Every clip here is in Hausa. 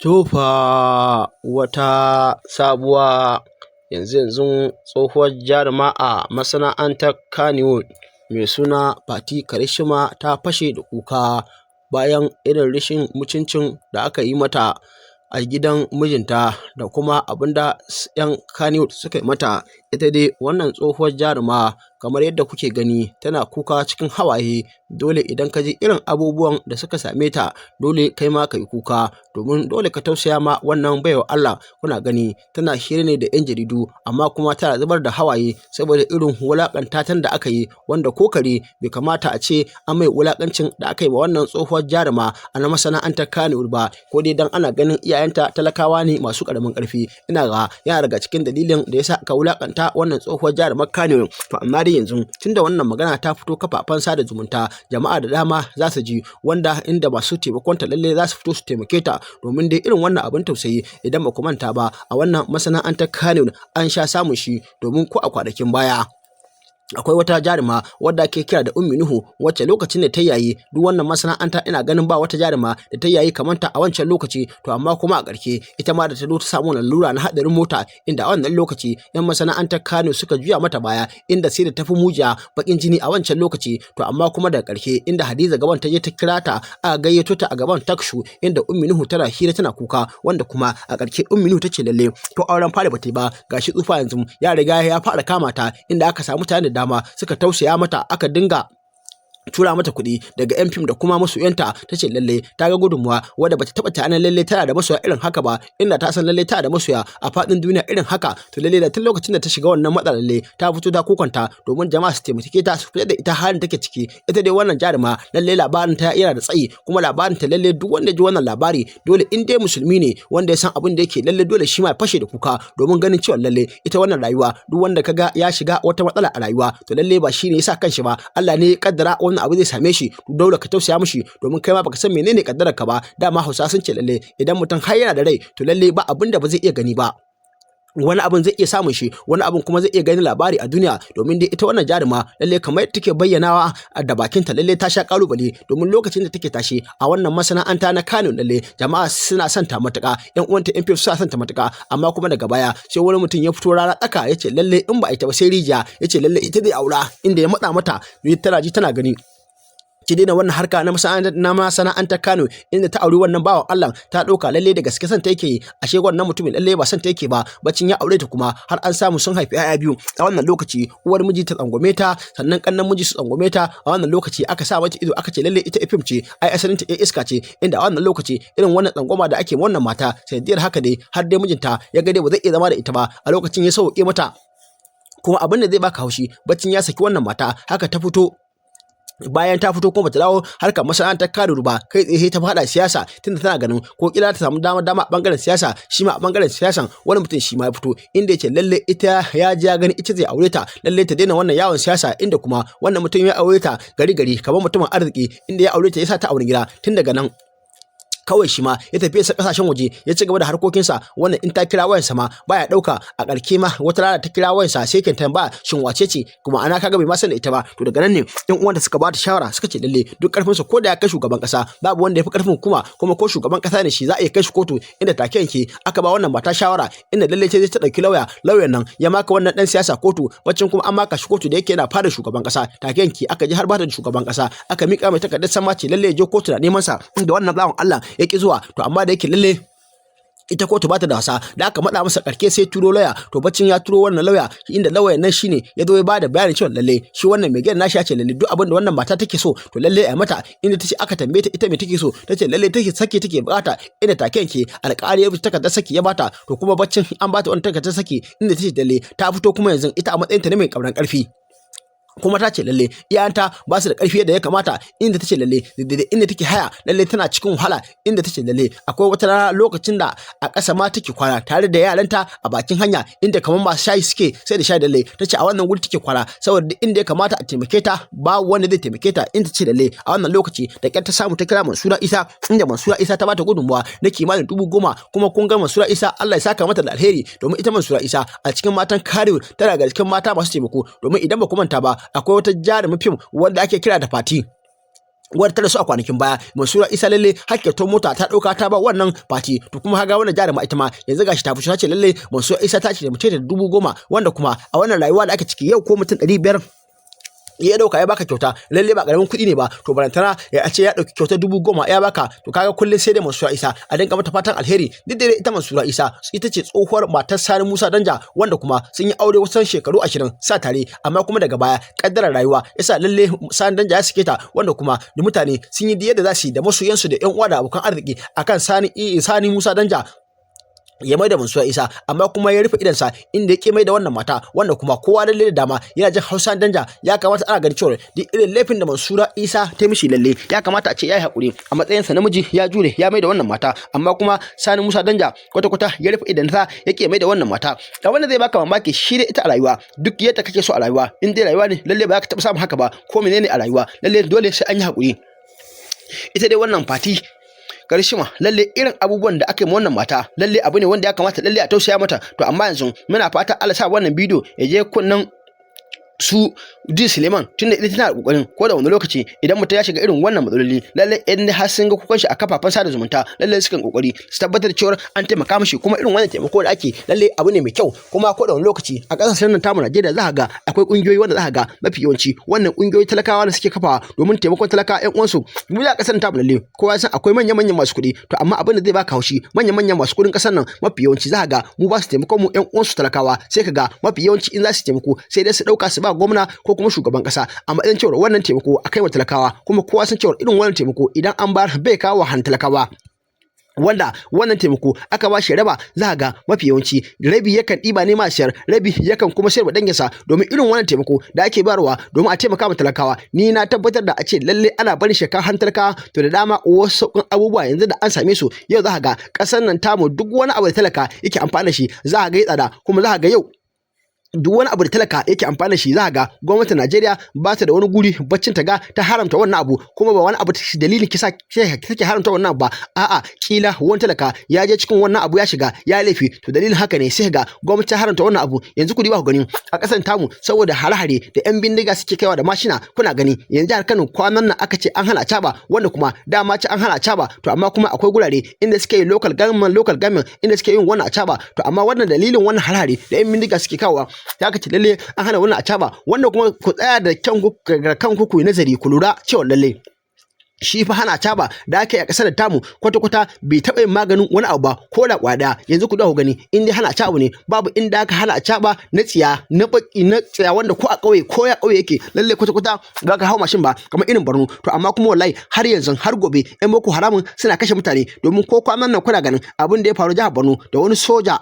Tofa wata sabuwa yanzu tsohuwar jaruma a masana'antar Kannywood mai suna Fati Karishima ta fashe da kuka bayan irin rashin mutuncin da aka yi mata a gidan mijinta da kuma abinda 'yan Kannywood suka yi mata. Ita dai wannan tsohuwar jaruma kamar yadda kuke gani tana kuka cikin hawaye. Dole idan ka ji irin abubuwan da suka same ta dole kai ma ka yi kuka, domin dole ka tausaya ma wannan baiwar Allah. Kuna gani tana hira ne da 'yan jaridu amma kuma tana zubar da hawaye saboda irin wulaƙantatan da aka yi, wanda ko kare bai kamata a ce an mai wulaƙancin da aka yi wa wannan tsohuwar jaruma a na masana'antar Kannywood ba, ko dai dan ana ganin iyayenta talakawa ne masu ƙaramin ƙarfi. Ina ga yana daga cikin dalilin da yasa aka wulaƙanta wannan tsohuwar jarumar Kannywood. To amma dai yanzu tunda wannan magana ta fito kafafen sada zumunta, jama'a da dama za su ji, wanda inda masu taimakonta lalle za su fito su taimake ta, domin dai irin wannan abin tausayi idan ba ku manta ba a wannan masana'antar Kannywood an sha samun shi, domin ko a kwanakin baya akwai wata jaruma wadda ake kira da Ummi Nuhu, wacce lokacin da ta yayi duk wannan masana'anta ina ganin ba wata jaruma da ta yayi kamar ta a wancan lokaci. To amma kuma a ƙarshe ita ma da ta zo ta samu lura na haɗarin mota, inda a wannan lokaci 'yan masana'antar Kano suka juya mata baya, inda sai da ta fi mujiya baƙin jini a wancan lokaci. To amma kuma da ƙarshe inda Hadiza Gaban ta je ta kira ta aka gayyato ta a gaban takshu, inda Ummi Nuhu tana hira tana kuka, wanda kuma a ƙarshe Ummi Nuhu ta ce lalle to auren fari ba ta yi ba, gashi tsufa yanzu ya riga ya fara kama ta, inda aka samu mutane da dama suka tausaya mata, aka dinga tura mata kuɗi daga 'yan fim da kuma masoyanta. Ta ce lalle ta ga gudunmuwa wadda bata taɓa tunanin lalle tana da masoya irin haka ba, inda ta san lalle tana da masoya a faɗin duniya irin haka. To lalle da tun lokacin da ta shiga wannan matsala lalle ta fito da kokanta domin jama'a su taimake ta, su fitar da ita halin take ciki. Ita dai wannan jaruma lalle labarin ta yana da tsayi, kuma labarin ta lalle duk wanda ji wannan labari dole in dai musulmi ne wanda ya san abin da yake lalle dole shi ma ya fashe da kuka, domin ganin cewa lalle ita wannan rayuwa duk wanda kaga ya shiga wata matsala a rayuwa to lalle ba shi ne ya sa kanshi ba, Allah ne ya kaddara wannan abu zai same shi. Dole ka tausaya mishi, domin kai ma baka san menene kaddarar ka ba. Dama Hausa sun ce lalle idan mutum har yana da rai to lalle ba abin da ba zai iya gani ba, wani abin zai iya samun shi, wani abin kuma zai iya gani labari a duniya. Domin dai ita wannan jaruma lalle kamar take bayyanawa da bakinta lalle ta sha kalubale, domin lokacin da take tashi a wannan masana'anta na Kano lalle jama'a suna son ta matuƙa, yan uwanta yan fim suna son ta matuƙa. Amma kuma daga baya sai wani mutum ya fito rana tsaka ya ce lalle in ba ita ba sai rijiya, ya ce lalle ita zai aura, inda ya matsa mata tana ji tana gani ki daina wannan harka na masana'antar Kano, inda ta auri wannan bawan Allah ta ɗauka lalle da gaske son ta yake yi, ashe wannan mutumin lalle ba son ta yake ba. Bacin ya aure ta kuma har an samu sun haifi 'ya'ya biyu a wannan lokaci. Uwar miji ta tsangwame ta, sannan kannan miji su tsangwame ta. A wannan lokaci aka sa mata ido, aka ce lalle ita fim ce, ai asalin ta iska ce, inda a wannan lokaci irin wannan tsangwama da ake wannan mata sanadiyar haka dai har dai mijinta ya ga dai ba zai iya zama da ita ba, a lokacin ya sauke mata. Kuma abin da zai baka haushi, bacin ya saki wannan mata haka ta fito, bayan ta fito kuma bata dawo harkar masana'antar Kano ba, kai tsaye ta faɗa siyasa, tunda tana ganin ko kila ta samu dama a bangaren siyasa. Shi ma a bangaren siyasan wani mutum shi ma ya fito, inda yace lalle ita ya ji ya gani ita zai aure ta, lalle ta daina wannan yawon siyasa. Inda kuma wannan mutum ya aure ta gari kamar mutumin arziki, inda ya aure ta ya sa ta aure gida. Tun daga nan kawai shi ma ya tafi sa kasashen waje ya ci gaba da harkokinsa, wannan in ta kira wayansa ma baya dauka. A ƙarshe ma wata rana ta kira wayansa sai kin tambaya shin wace ce, kuma ana kaga bai ma san da ita ba. To daga nan ne ɗan uwanta suka ba ta shawara, suka ce lalle duk karfin su ko da ya kai shugaban kasa babu wanda ya fi karfin kuma ko shugaban kasa ne shi za a iya kai shi kotu. Inda take yanke aka ba wannan mata shawara, inda lalle ce ta dauki lauyan nan ya maka wannan dan siyasa kotu, baccin kuma an maka shi kotu da yake yana fara shugaban kasa. Take yanke aka ji har ba da shugaban kasa, aka mika mai takardar sama ce lalle ya je kotu da neman sa, inda wannan bawan Allah ya ki zuwa. To amma da yake lalle ita kotu bata da wasa, da aka matsa masa karke sai turo lauya. To bacin ya turo wannan lauya, inda lauyan nan shine ya zo ya bada bayani cewa lalle shi wannan mai gidan nashi ya ce lalle duk abin da wannan mata take so to lalle ai mata. Inda tace aka tambaye ta ita me take so, tace lalle take saki take bukata. Inda take yanke alƙali ya rubuta takardar saki ya bata. To kuma bacin an bata wannan takardar saki, inda tace lalle ta fito kuma yanzu ita a matsayin ta ne mai ƙauran ƙarfi, kuma ta ce lalle iyayenta ba su da ƙarfi yadda ya kamata. Inda ta ce lalle inda take haya lalle tana cikin wahala. Inda ta ce lalle akwai wata rana lokacin da a ƙasa ma take kwana tare da yaranta a bakin hanya, inda kamar masu shayi suke sai da shayi. Lalle ta ce a wannan guri take kwana saboda inda ya kamata a taimake ta ba wanda zai taimake ta. Inda ta ce lalle a wannan lokaci da ƙyar ta samu ta kira Mansura Isa, inda Mansura Isa ta bata gudunmuwa na kimanin 10,000. Kuma kun ga Mansura Isa Allah ya saka mata da alheri, domin ita Mansura Isa a cikin matan Kannywood tana ga cikin mata masu taimako. Domin idan ba ku manta ba akwai wata jarumin fim wanda ake kira da Fati, wadda ta rasu a kwanakin baya. Mansura Isa lalle hakkaton mota ta dauka ta ba wannan fati, to kuma haga wannan jaruma ita ma yanzu gashi ta fito ta ce lalle Mansura Isa ta ce mutum da 10,000, wanda kuma a wannan rayuwa da ake ciki yau ko mutum 500 ya dauka ya baka kyauta lalle ba karamin kuɗi ne ba, to barantana ya ce ya dauki kyauta 10,000 ya baka, to kaga kullun sai dai Mansura Isa a dinga mata fatan alheri. Duk da ita Mansura Isa ita ce tsohuwar matar Sani Musa Danja, wanda kuma sun yi aure kusan shekaru 20 sa tare, amma kuma daga baya kaddarar rayuwa yasa lalle Sani Danja ya sake ta, wanda kuma da mutane sun yi yadda za su yi da masoyansu da ƴan uwa da abokan arziki akan Sani Musa Danja ya mai da Mansura Isa, amma kuma ya rufe idansa inda ya ke mai da wannan mata, wanda kuma kowa lalle da dama yana jin Hausa Danja ya kamata ana gani cewa duk irin laifin da Mansura Isa ta mishi lalle ya kamata a ce yayi hakuri a matsayinsa namiji ya jure ya mai da wannan mata, amma kuma Sani Musa Danja kwata ya rufe idansa yake mai da wannan mata. Da wanda zai baka mamaki shi da ita a rayuwa duk yadda kake so a rayuwa in dai rayuwa ne lalle ba za ka taɓa samun haka ba, ko menene a rayuwa lalle dole sai an yi hakuri. Ita dai wannan fati Karishima lalle irin abubuwan da aka yi wannan mata lalle abu ne wanda ya kamata lalle a tausaya mata, to amma yanzu muna fata Allah sa wannan bidiyo ya je kunnan su Di Suleiman, tunda ita tana kokarin ko da wani lokaci idan mutum ya shiga irin wannan matsaloli lalle in har sun ga kukan shi a kafafen sada zumunta lalle sukan kokari su tabbatar da cewa an taimaka mishi, kuma irin wannan taimako da ake lalle abu ne mai kyau. Kuma ko da wani lokaci a kasashen nan tamu Najeriya za ka ga akwai kungiyoyi wanda za ka ga mafi yawanci wannan kungiyoyi talakawa da suke kafawa domin taimakon talakawa ƴan uwansu. Mu da kasar tamu lalle kowa san akwai manyan masu kuɗi, to amma abin da zai baka haushi manyan masu kuɗin kasar nan mafi yawanci za ka ga mu ba su taimakon mu ƴan uwansu talakawa, sai ka ga mafi yawanci in za su taimako sai dai su dauka su ba gwamna ko kuma shugaban kasa a matsayin cewa wannan taimako a kai wa talakawa, kuma kowa san cewa irin wannan taimako idan an bar bai kawo han talakawa, wanda wannan taimako aka ba shi raba za ga mafi yawanci rabi yakan ɗiba ne ma siyar, rabi yakan kuma sayar wa danginsa, domin irin wannan taimako da ake barwa domin a taimaka ma talakawa. Ni na tabbatar da a ce lalle ana barin shekar han talakawa, to da dama wasu abubuwa yanzu da an same su yau za ga ƙasar nan tamu duk wani abu da talaka yake amfana da shi za ga yi tsada, kuma za ga yau duk wani abu da talaka yake amfana da shi za ga gwamnatin Najeriya ba ta da wani guri baccin ta ga ta haramta wannan abu, kuma ba wani abu dalilin kisa take haramta wannan abu ba, a'a kila wani talaka ya je cikin wannan abu ya shiga ya laifi, to dalilin haka ne sai ga gwamnati ta haramta wannan abu. Yanzu ku ba ku gani a ƙasar tamu saboda hare-hare da yan bindiga suke kaiwa da mashina, kuna gani yanzu jihar Kano kwanan nan aka ce an hana caba, wanda kuma dama ce an hana caba, to amma kuma akwai gurare inda suke yin local government inda suke yin wannan caba, to amma wannan dalilin wannan hare-hare da yan bindiga suke kawowa ya kace lalle an hana wannan acaba, wanda kuma ku tsaya da kanku ku yi nazari ku lura cewa lalle shi fa hana acaba da ake a kasar tamu kwata bai taɓa yin maganin wani abu ba ko da kwada. Yanzu ku dawo gani in dai hana acaba ne babu inda aka hana acaba na tsiya na baki na tsiya wanda ko a ƙauye ko ya ƙauye yake lalle kwata ba ka hawo mashin ba kamar irin Borno, to amma kuma wallahi har yanzu har gobe ƴan Boko Haramun suna kashe mutane, domin ko kwanan nan kuna ganin abin da ya faru jihar Borno da wani soja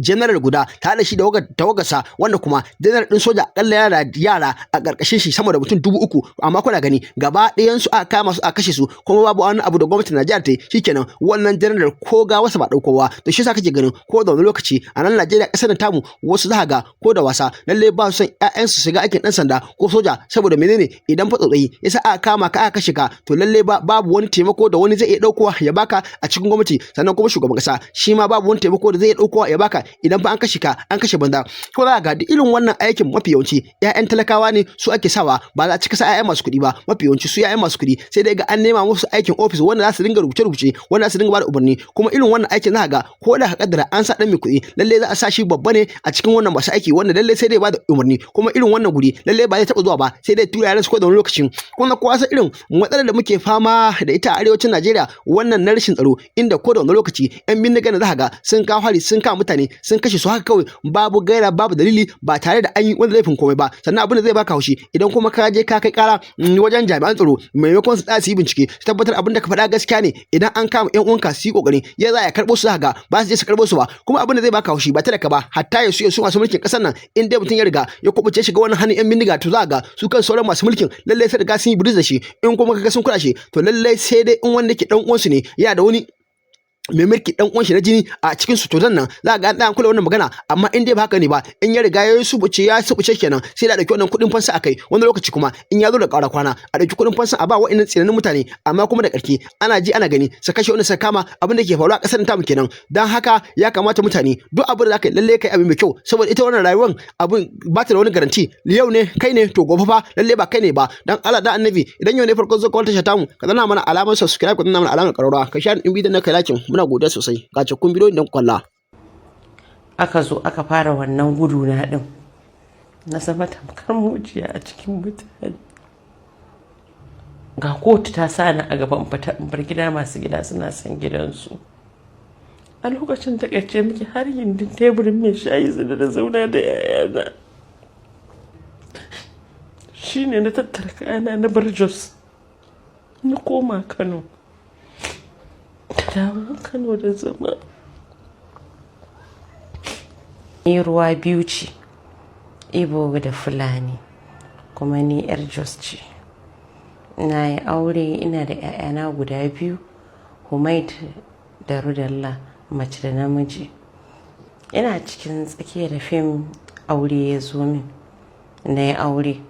general guda ta da shi da tawagarsa, wanda kuma general din soja akalla yara a karkashin shi sama da mutum 3,000, amma kuna gani gaba ɗayan su aka kama su a kashe su, kuma babu wani abu da gwamnatin Najeriya ta yi. Shikenan wannan general ko ga wasa ba daukowa, to shi yasa kake ganin ko da wani lokaci a nan Najeriya kasar tamu wasu za ga ko da wasa lalle ba su son ƴaƴan su shiga aikin dan sanda ko soja, saboda menene idan fa tsotsayi yasa aka kama ka aka kashe ka, to lalle babu wani taimako da wani zai iya daukowa ya baka a cikin gwamnati, sannan kuma shugaban kasa shi ma babu wani taimako da zai iya daukowa ya baka idan fa an kashe ka an kashe banza. Ko za ga irin wannan aikin mafi yawanci ƴaƴan talakawa ne su ake sawa, ba za a cika sa ƴaƴan masu kuɗi ba, mafi yawanci su ƴaƴan masu kuɗi sai dai ga an nema musu aikin office wanda za su dinga rubuce wanda za su dinga bada umarni, kuma irin wannan aikin za ga ko da ka kaddara an sa dan mai kuɗi lalle za a sa shi babba ne a cikin wannan masu aiki wanda lalle sai dai bada umarni, kuma irin wannan guri lalle ba zai taɓa zuwa ba sai dai tura yaran su ko da wani lokacin. Kuma kowa san irin matsalar da muke fama da ita a arewacin Najeriya wannan na rashin tsaro, inda ko da wani lokaci ƴan bindiga da za ga sun kawo hari sun kawo mutane sun kashe su haka kawai babu gaira babu dalili ba tare da an yi wani laifin komai ba. Sannan abin da zai baka haushi idan kuma ka je ka kai kara wajen jami'an tsaro maimakon su tsaya su yi bincike su tabbatar abin da ka faɗa gaskiya ne, idan an kama ƴan uwanka su yi kokari ya za ya karɓo su ga ba su je su karɓo su ba. Kuma abin da zai baka haushi ba talaka ba hatta ya su masu mulkin ƙasar nan, in dai mutum ya riga ya kubuce shiga wani hannun ƴan bindiga to za ga su kan sauran masu mulkin lallai sai riga sun yi biris da shi, in kuma kaga sun kula shi to lallai sai dai in wanda ke dan uwansu ne yana da wani mai mulki dan uwan shi na jini a cikin su to nan za ga an kula wannan magana, amma in dai ba haka ne ba, in ya riga ya subuce kenan sai da dauki wannan kuɗin fansa akai. Wani lokaci kuma in ya zo da ƙara kwana a dauki kuɗin fansa a ba wa'annan tsinanin mutane, amma kuma da ƙarke ana ji ana gani su kashe wanda suka kama. Abin da ke faruwa a ƙasar tamu kenan. Dan haka ya kamata mutane duk abin da zaka yi lalle kai abin mai kyau, saboda ita wannan rayuwar abin ba ta da wani garanti. Yau ne kai ne to gobe fa lalle ba kai ne ba. Dan Allah da Annabi idan yau ne farko zo ka wata shata mu ka zanna mana alamar subscribe, ka zanna mana alamar ƙararrawa, ka share din bidiyon na kai lakin, muna godiya sosai. Ga cikakkun bidiyon dan kwalla. Aka zo aka fara wannan gudu na din, na zama tamkar mujiya a cikin mutane. Ga kotu ta sa ni a gaban fita in bar gida, masu gida suna son gidansu. A lokacin takaice miki har gindin teburin mai shayi zai da zauna da yayana. Shine na tattara kayana na bar Jos na koma Kano. Ta dawo Kano da zama. Ni ruwa biyu ce, Igbo da Fulani, kuma ni 'yar Jos ce. Na yi aure, ina da 'ya'yana guda biyu, Humaid da Rudalla, mace da namiji. Ina cikin tsakiyar fim aure ya zo min. Na yi aure,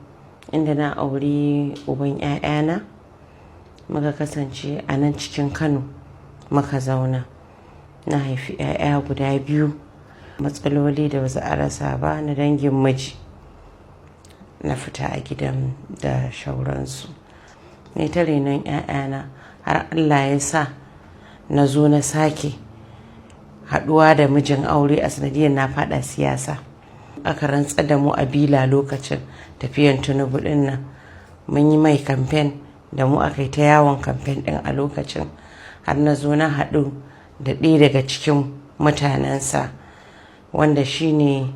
inda na aure uban 'ya'yana. Muka kasance a nan cikin Kano muka zauna. Na haifi 'ya'ya guda biyu. Matsaloli da wasu a rasa ba na dangin miji. Na fita a gidan da shauransu. Ne ta renon 'ya'yana har Allah ya sa na zo na sake haɗuwa da mijin aure a sanadiyar na faɗa siyasa. Aka rantsar da mu a Bila lokacin tafiyan Tinubu ɗin nan. Mun yi mai kamfen da mu, aka yi ta yawon kamfen ɗin a lokacin, har na zo na haɗu da ɗaya daga cikin mutanensa, wanda shi ne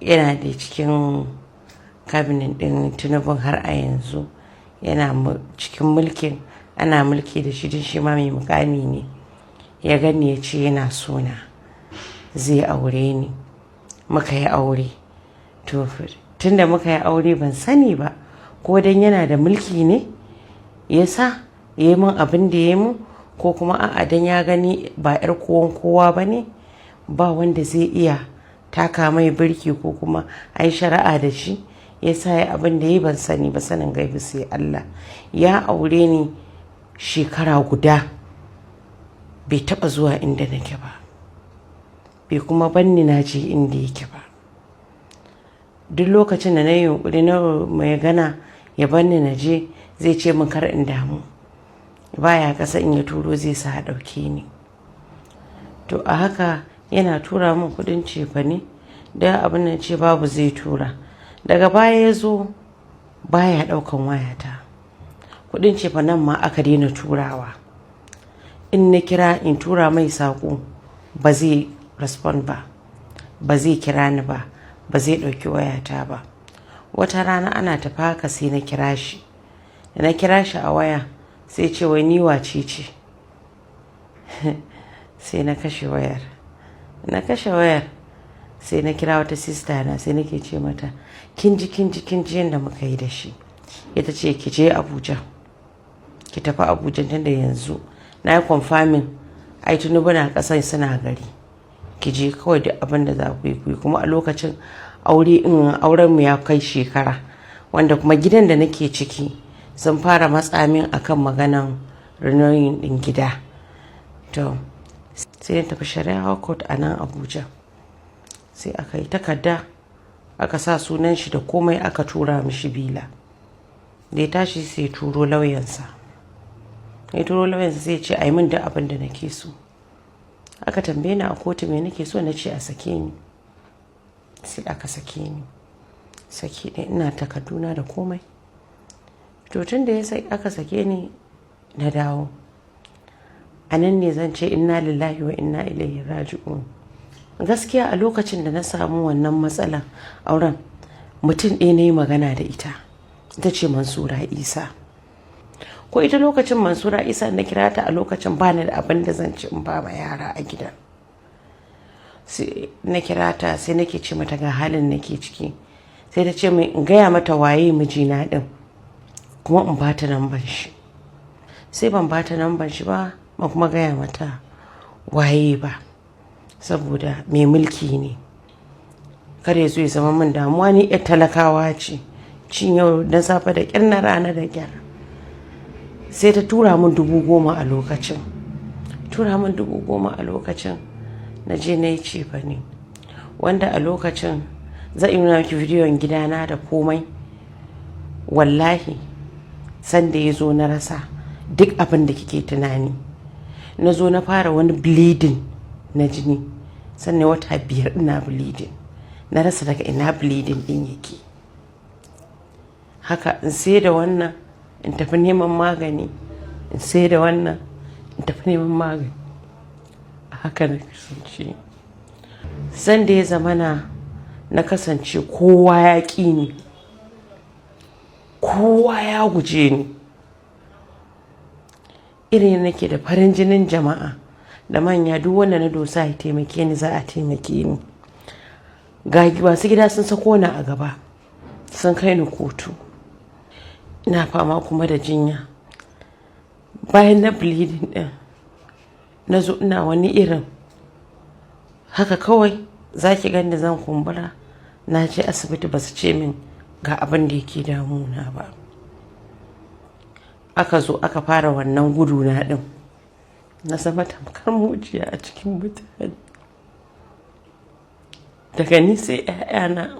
yana da cikin kabinet ɗin Tinubu har a yanzu. Yana cikin mulkin, ana mulki da shi, shi ma mai mukami ne. Ya gani ya ce yana sona, zai aure ni. Muka yi aure. To tunda muka yi aure ban sani ba ko dan yana da mulki ne yasa ya yi min abin da ya yi min, ko kuma a'a dan ya gani ba 'yar kowa ba ne, ba wanda zai iya taka mai birki ko kuma ai shari'a da shi, yasa ya abin da ya yi. Ban sani ba, sanin gaibi sai Allah. Ya aure ni shekara guda bai taba zuwa inda nake ba, bai kuma banni na je inda yake ba. Duk lokacin da na yi yunkuri na mai gana ya banni na je, zai ce min kar in damu, baya kasa in ya turo zai sa a ɗauke ni. To a haka yana tura min kudin cefane da abin nan ce babu zai tura. Daga baya ya zo baya ɗaukan wayata, kudin cefanen ma aka daina turawa. In na kira in tura mai saƙo ba zai respond ba, ba zai kira ni ba, ba zai ɗauki wayata ba. Wata rana ana tafi haka sai na kira shi. Da na kira shi a waya sai ce wai ni wace ce. Sai na kashe wayar. Na kashe wayar sai na kira wata sista na, sai nake ce mata kin ji yadda muka yi da shi. Ita ce ki je Abuja, ki tafi Abuja tunda yanzu na yi confirming ai Tinubu na ƙasar suna gari, ki je kawai da abin da za ku yi. Kuma a lokacin auren mu ya kai shekara, wanda kuma gidan da nake ciki sun fara matsa min akan maganan renewing din gida. To sai na tafi shari'a court a nan Abuja, sai aka yi takarda aka sa sunan shi da komai, aka tura mishi Bila. Da ya tashi sai turo lauyansa. Ya turo lauyansa sai ya ce ai min da abin da nake so. Aka tambaye ni a kotu me nake so, na ce a sake ni. Sai aka sake ni, sake ɗaya, ina takarduna da komai. To tun da aka sake ni na dawo, a nan ne zan ce inna lillahi wa inna ilaihi raji'un. Gaskiya a lokacin da na samu wannan matsalar auren, mutum ɗaya na yi magana da ita ce Mansura Isa. Ko ita lokacin Mansura Isa na kira ta a lokacin ba ni da abin da zan ci in ba ma yara a gida. Sai na kira ta sai nake ce mata ga halin nake ciki. Sai ta ce min in gaya mata waye mijina din, kuma in ba ta namban shi. Sai ban ba ta namban shi ba, ba kuma gaya mata waye ba, saboda mai mulki ne, kar ya zo ya zama min damuwa. Ni yar talakawa ce, cin yau na safe da ƙyar na rana da ƙyar. Sai ta tura min 10,000 a lokacin, na je na yi cefane, wanda a lokacin zan yi nuna miki bidiyon gidana da komai. Wallahi sanda ya zo na rasa duk abin da kike tunani. Na zo na fara wani bleeding na jini, sannan wata 5 ina bleeding, na rasa daga ina bleeding din yake. Haka in sai da wannan in tafi neman magani, in sai da wannan in tafi neman magani. Haka na kasance. Sanda ya zamana na kasance kowa ya ƙi ni, kowa ya guje ni. Irin nake da farin jinin jama'a da manya, duk wanda na dosa ya taimake ni za a taimake ni. Ga masu gida sun sako ni a gaba, sun kai ni kotu. Ina fama kuma da jinya. Bayan na bleeding din, na zo ina wani irin haka kawai, za ki gani zan kumbura. Na je asibiti ba su ce min ga abin da yake damuna ba. Aka zo aka fara wannan guduna din, na zama tamkar mujiya a cikin mutane. Daga ni sai 'ya'yana,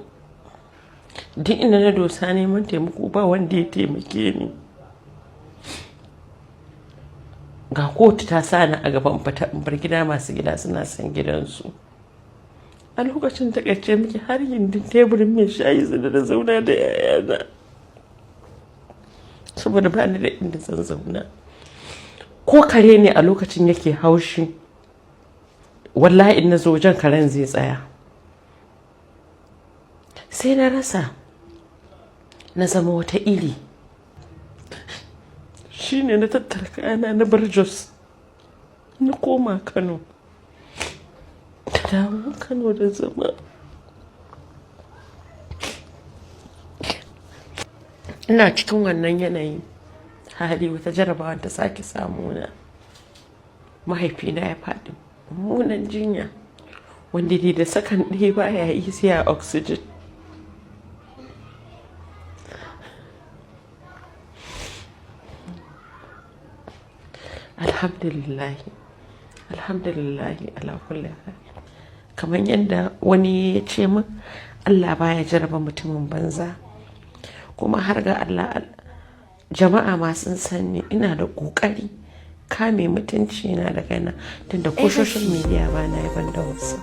duk inda na dosa neman taimako ba wanda ya taimake ni. Ga kotu ta sa ni a gaban fita in bar gida, masu gida suna son gidansu. A lokacin takaice miki har gindin teburin mai shayi zai da zauna da 'ya'yana, saboda ba ni da inda zan zauna. Ko kare ne a lokacin yake haushi, wallahi in na zo wajen karen zai tsaya. Sai na rasa, na zama wata iri. Shi ne na tattara kayana na bar Jos, na koma Kano. Ta dawo Kano da zama. Ina cikin wannan yanayi, hali wata jarabawa ta sake samuna. Mahaifina ya faɗi mummunan jinya, wanda dai da sakan ɗaya baya yi sai a oxygen. Alhamdulillahi ala kulli hal. Kamar yadda wani ya ce min, Allah baya jaraba mutumin banza. Kuma har ga Allah, jama'a ma sun sani ina da ƙoƙari kame mutunci na da kaina, tunda ko social media ba na yi ban da wasu.